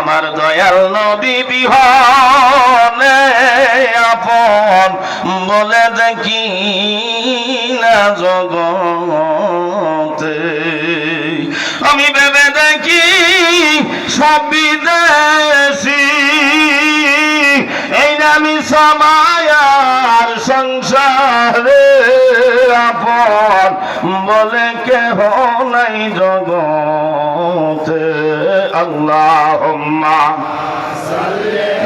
আমার দয়াল নবী বিহনে আপন বলে দেখি না জগতে। আমি ভেবে দেখি সব বিদেশি, এই নামি সমায়ার সংসারে আপন বলে কেহ নাই জগতে। আল্লাহুম্মা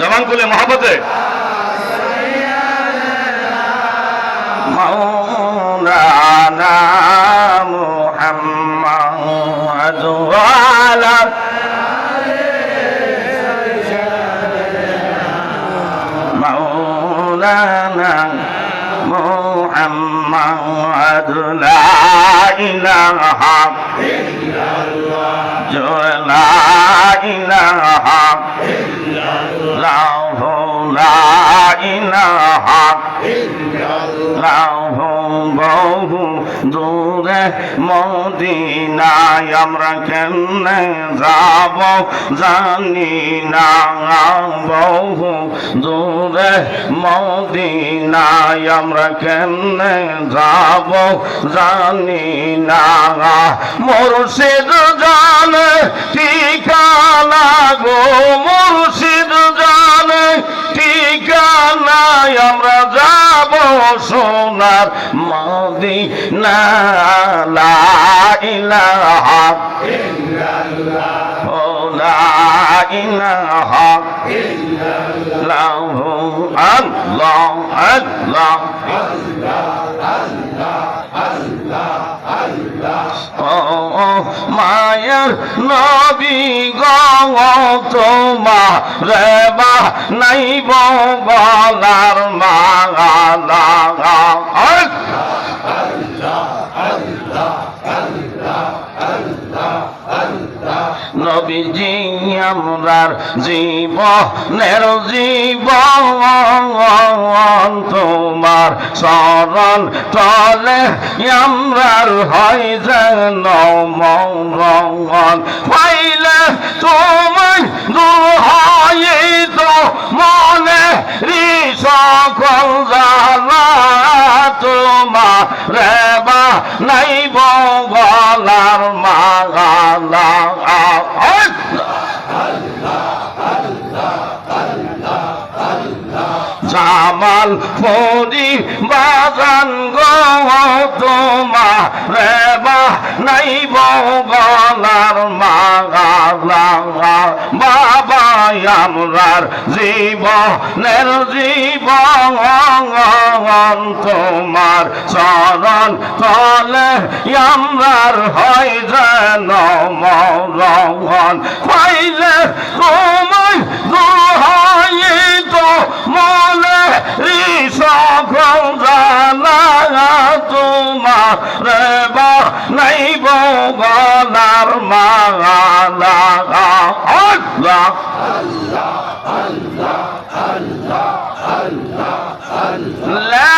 জবান খুলে মহব্বতে মাওলানা মুহাম্মদ ওয়া আলা মাওলানা মুহাম্মদ লা ইলাহা ইল্লাল্লাহ লা ইলাহা ইল্লাল্লাহ লা ইলাহা ইল্লাল্লাহ বহু দূরে মদিনায় আমরা কেমনে যাব জানি না। বহু দূরে মদিনায় আমরা কেমনে যাব জানি না। মুর্শিদ জানে ঠিকানা গো, মুর্শিদ জানে ঠিকানায় আমরা যাব সোনার মদিনা। লা ইলাহা ইল্লাল্লাহ লা ইলাহা ইল্লাল্লাহ আল্লাহ আল্লাহ মায়ের নবী গো তোমারে বানাইব গলার মালা। নবীজি আমরার জীবনের জীবন তোমার শরণ তলে আমরার হয় যেন মরণ। পাইলে তুমি দুহাইত মনে সকল জানা তোমারে বানাইব গলার মালা। জামাল ফরি বাজান গো তোমারে বানাইব গলার মালা। বাবা আমরার জীবনের জীবন তোমার চরণ তলে আমরার হয় যেন মরণ। পাইলে তুমি দুহাইত মনে সকল জানা তোমারে বানাইব গলার মালা। আল্লাহ আল্লাহ আল্লাহ আল্লাহ আল্লাহ